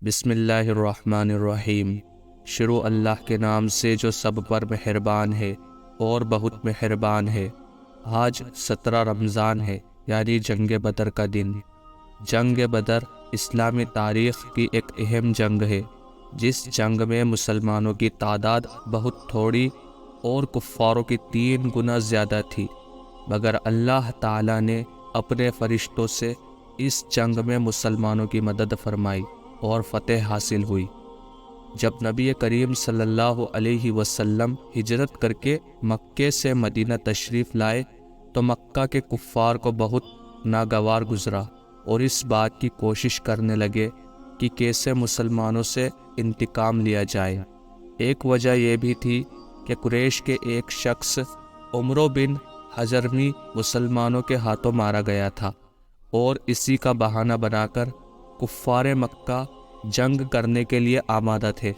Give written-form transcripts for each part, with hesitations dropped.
بسم اللہ الرحمن الرحیم۔ شروع اللہ کے نام سے جو سب پر مہربان ہے اور بہت مہربان ہے۔ آج 17 رمضان ہے، یعنی جنگ بدر کا دن۔ جنگ بدر اسلامی تاریخ کی ایک اہم جنگ ہے، جس جنگ میں مسلمانوں کی تعداد بہت تھوڑی اور کفاروں کی 3 گنا زیادہ تھی، مگر اللہ تعالیٰ نے اپنے فرشتوں سے اس جنگ میں مسلمانوں کی مدد فرمائی اور فتح حاصل ہوئی۔ جب نبی کریم صلی اللہ علیہ وسلم ہجرت کر کے مکے سے مدینہ تشریف لائے تو مکہ کے کفار کو بہت ناگوار گزرا اور اس بات کی کوشش کرنے لگے کہ کیسے مسلمانوں سے انتقام لیا جائے۔ ایک وجہ یہ بھی تھی کہ قریش کے ایک شخص عمرو بن حضرمی مسلمانوں کے ہاتھوں مارا گیا تھا، اور اسی کا بہانہ بنا کر کفار مکہ جنگ کرنے کے لیے آمادہ تھے۔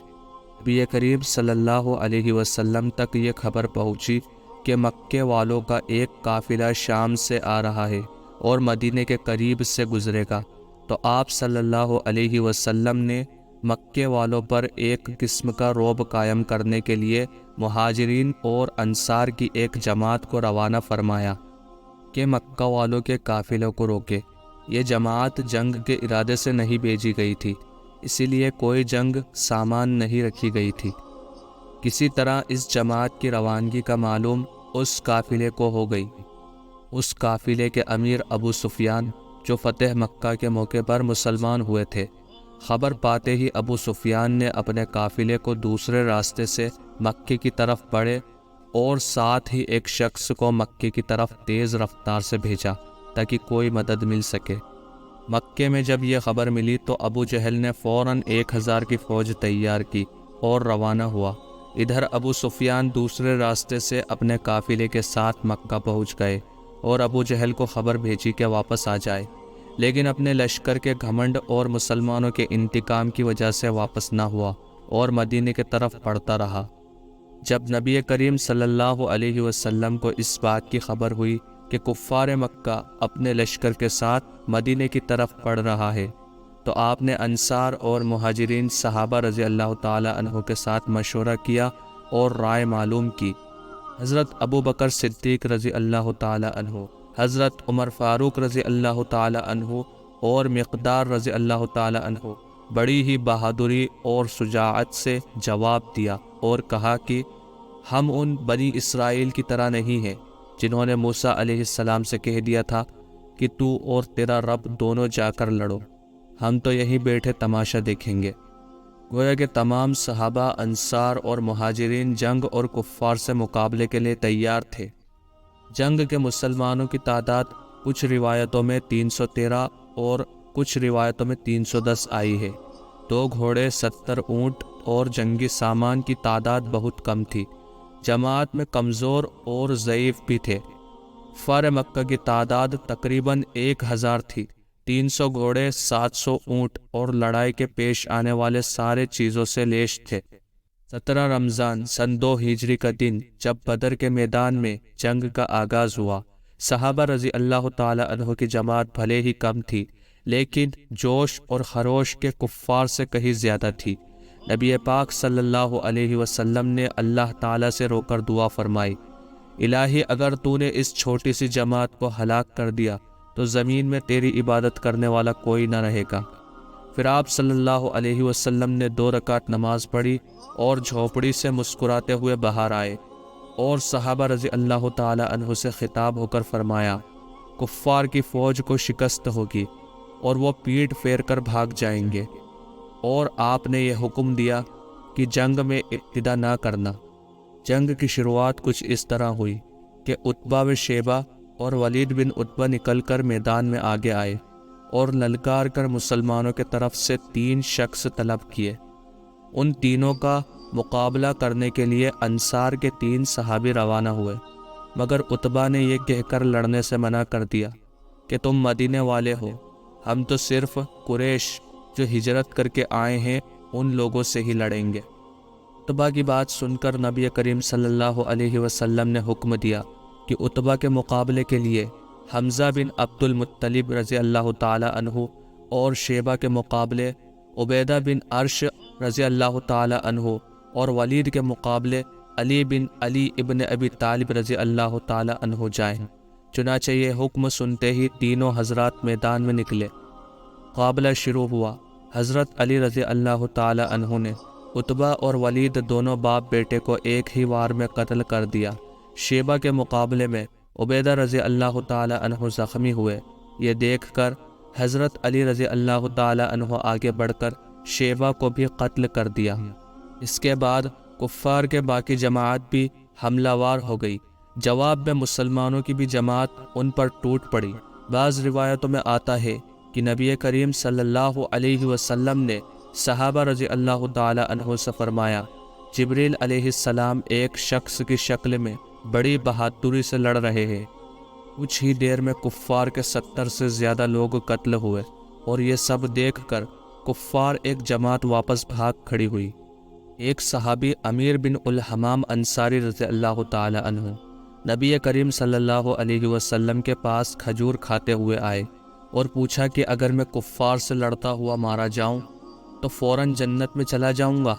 نبی کریم صلی اللہ علیہ وسلم تک یہ خبر پہنچی کہ مکے والوں کا ایک قافلہ شام سے آ رہا ہے اور مدینے کے قریب سے گزرے گا، تو آپ صلی اللہ علیہ وسلم نے مکے والوں پر ایک قسم کا رعب قائم کرنے کے لیے مہاجرین اور انصار کی ایک جماعت کو روانہ فرمایا کہ مکہ والوں کے قافلوں کو روکے۔ یہ جماعت جنگ کے ارادے سے نہیں بھیجی گئی تھی، اسی لیے کوئی جنگ سامان نہیں رکھی گئی تھی۔ کسی طرح اس جماعت کی روانگی کا معلوم اس قافلے کو ہو گئی۔ اس قافلے کے امیر ابو سفیان، جو فتح مکہ کے موقع پر مسلمان ہوئے تھے، خبر پاتے ہی ابو سفیان نے اپنے قافلے کو دوسرے راستے سے مکے کی طرف بڑھے اور ساتھ ہی ایک شخص کو مکے کی طرف تیز رفتار سے بھیجا تاکہ کوئی مدد مل سکے۔ مکے میں جب یہ خبر ملی تو ابو جہل نے فوراً 1000 کی فوج تیار کی اور روانہ ہوا۔ ادھر ابو سفیان دوسرے راستے سے اپنے قافلے کے ساتھ مکہ پہنچ گئے اور ابو جہل کو خبر بھیجی کہ واپس آ جائے، لیکن اپنے لشکر کے گھمنڈ اور مسلمانوں کے انتقام کی وجہ سے واپس نہ ہوا اور مدینے کی طرف بڑھتا رہا۔ جب نبی کریم صلی اللہ علیہ وسلم کو اس بات کی خبر ہوئی کہ کفار مکہ اپنے لشکر کے ساتھ مدینے کی طرف بڑھ رہا ہے، تو آپ نے انصار اور مہاجرین صحابہ رضی اللہ تعالی عنہ کے ساتھ مشورہ کیا اور رائے معلوم کی۔ حضرت ابو بکر صدیق رضی اللہ تعالی عنہ، حضرت عمر فاروق رضی اللہ تعالی عنہ اور مقدار رضی اللہ تعالی عنہ بڑی ہی بہادری اور شجاعت سے جواب دیا اور کہا کہ ہم ان بنی اسرائیل کی طرح نہیں ہیں جنہوں نے موسیٰ علیہ السلام سے کہہ دیا تھا کہ تو اور تیرا رب دونوں جا کر لڑو، ہم تو یہیں بیٹھے تماشا دیکھیں گے۔ گویا کہ تمام صحابہ، انصار اور مہاجرین جنگ اور کفار سے مقابلے کے لیے تیار تھے۔ جنگ کے مسلمانوں کی تعداد کچھ روایتوں میں 313 اور کچھ روایتوں میں 310 آئی ہے۔ 2 گھوڑے، 70 اونٹ اور جنگی سامان کی تعداد بہت کم تھی۔ جماعت میں کمزور اور ضعیف بھی تھے۔ کفار مکہ کی تعداد تقریباً 1000 تھی۔ 300 گھوڑے، 700 اونٹ اور لڑائی کے پیش آنے والے سارے چیزوں سے لیس تھے۔ 17 رمضان سن 2 ہجری کا دن جب بدر کے میدان میں جنگ کا آغاز ہوا، صحابہ رضی اللہ تعالی عنہ کی جماعت بھلے ہی کم تھی، لیکن جوش اور خروش کے کفار سے کہیں زیادہ تھی۔ نبی پاک صلی اللہ علیہ وسلم نے اللہ تعالیٰ سے رو کر دعا فرمائی، الہی اگر تو نے اس چھوٹی سی جماعت کو ہلاک کر دیا تو زمین میں تیری عبادت کرنے والا کوئی نہ رہے گا۔ پھر آپ صلی اللہ علیہ وسلم نے 2 رکعت نماز پڑھی اور جھوپڑی سے مسکراتے ہوئے باہر آئے اور صحابہ رضی اللہ تعالی عنہ سے خطاب ہو کر فرمایا، کفار کی فوج کو شکست ہوگی اور وہ پیٹ پھیر کر بھاگ جائیں گے، اور آپ نے یہ حکم دیا کہ جنگ میں ابتدا نہ کرنا۔ جنگ کی شروعات کچھ اس طرح ہوئی کہ عتبہ و شیبہ اور ولید بن عتبہ نکل کر میدان میں آگے آئے اور للکار کر مسلمانوں کے طرف سے 3 شخص طلب کیے۔ ان تینوں کا مقابلہ کرنے کے لیے انصار کے 3 صحابی روانہ ہوئے، مگر عتبہ نے یہ کہہ کر لڑنے سے منع کر دیا کہ تم مدینے والے ہو، ہم تو صرف قریش جو ہجرت کر کے آئے ہیں ان لوگوں سے ہی لڑیں گے۔ عتبہ کی بات سن کر نبی کریم صلی اللہ علیہ وسلم نے حکم دیا کہ عتبہ کے مقابلے کے لیے حمزہ بن عبد المطلب رضی اللہ تعالی عنہ اور شیبہ کے مقابلے عبیدہ بن عرش رضی اللہ تعالی عنہ اور ولید کے مقابلے علی بن علی ابن ابی طالب رضی اللہ تعالی عنہ جائیں۔ چنانچہ یہ حکم سنتے ہی تینوں حضرات میدان میں نکلے۔ مقابلہ شروع ہوا۔ حضرت علی رضی اللہ تعالی عنہ نے عتبہ اور ولید دونوں باپ بیٹے کو ایک ہی وار میں قتل کر دیا۔ شیبہ کے مقابلے میں عبیدہ رضی اللہ تعالی عنہ زخمی ہوئے۔ یہ دیکھ کر حضرت علی رضی اللہ تعالی عنہ آگے بڑھ کر شیبہ کو بھی قتل کر دیا۔ اس کے بعد کفار کے باقی جماعت بھی حملہ وار ہو گئی۔ جواب میں مسلمانوں کی بھی جماعت ان پر ٹوٹ پڑی۔ بعض روایتوں میں آتا ہے کہ نبی کریم صلی اللہ علیہ وسلم نے صحابہ رضی اللہ تعالی عنہ سے فرمایا، جبریل علیہ السلام ایک شخص کی شکل میں بڑی بہادری سے لڑ رہے ہیں۔ کچھ ہی دیر میں کفار کے 70 سے زیادہ لوگ قتل ہوئے، اور یہ سب دیکھ کر کفار ایک جماعت واپس بھاگ کھڑی ہوئی۔ ایک صحابی امیر بن الحمام انصاری رضی اللہ تعالی عنہ نبی کریم صلی اللہ علیہ وسلم کے پاس کھجور کھاتے ہوئے آئے اور پوچھا کہ اگر میں کفار سے لڑتا ہوا مارا جاؤں تو فوراً جنت میں چلا جاؤں گا؟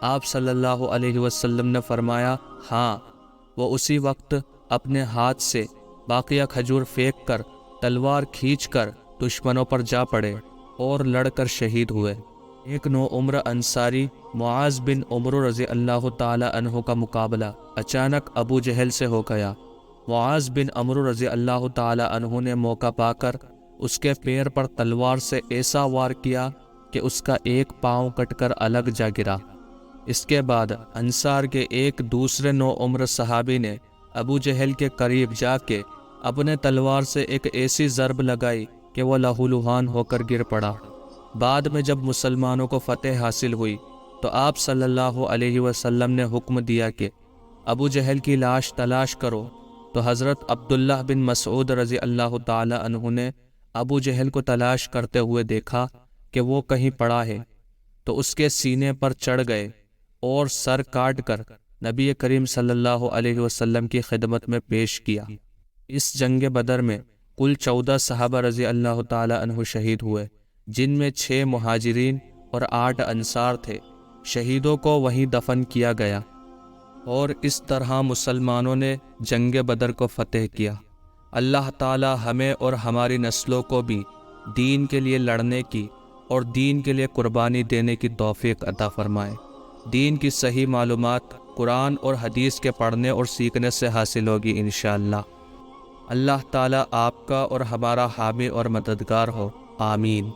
آپ صلی اللہ علیہ وسلم نے فرمایا، ہاں۔ وہ اسی وقت اپنے ہاتھ سے باقیہ کھجور پھینک کر تلوار کھینچ کر دشمنوں پر جا پڑے اور لڑ کر شہید ہوئے۔ ایک نوعمر انصاری معاذ بن عمر رضی اللہ تعالی عنہ کا مقابلہ اچانک ابو جہل سے ہو گیا۔ معاذ بن عمر رضی اللہ تعالی عنہ نے موقع پا کر اس کے پیر پر تلوار سے ایسا وار کیا کہ اس کا ایک پاؤں کٹ کر الگ جا گرا۔ اس کے بعد انصار کے ایک دوسرے نوعمر صحابی نے ابو جہل کے قریب جا کے اپنے تلوار سے ایک ایسی ضرب لگائی کہ وہ لہولہان ہو کر گر پڑا۔ بعد میں جب مسلمانوں کو فتح حاصل ہوئی تو آپ صلی اللہ علیہ وسلم نے حکم دیا کہ ابو جہل کی لاش تلاش کرو، تو حضرت عبداللہ بن مسعود رضی اللہ تعالی عنہ نے ابو جہل کو تلاش کرتے ہوئے دیکھا کہ وہ کہیں پڑا ہے، تو اس کے سینے پر چڑھ گئے اور سر کاٹ کر نبی کریم صلی اللہ علیہ وسلم کی خدمت میں پیش کیا۔ اس جنگ بدر میں کل 14 صحابہ رضی اللہ تعالی عنہ شہید ہوئے، جن میں 6 مہاجرین اور 8 انصار تھے۔ شہیدوں کو وہیں دفن کیا گیا، اور اس طرح مسلمانوں نے جنگ بدر کو فتح کیا۔ اللہ تعالی ہمیں اور ہماری نسلوں کو بھی دین کے لیے لڑنے کی اور دین کے لیے قربانی دینے کی توفیق عطا فرمائے۔ دین کی صحیح معلومات قرآن اور حدیث کے پڑھنے اور سیکھنے سے حاصل ہوگی انشاءاللہ۔ اللہ تعالی آپ کا اور ہمارا حامی اور مددگار ہو، آمین۔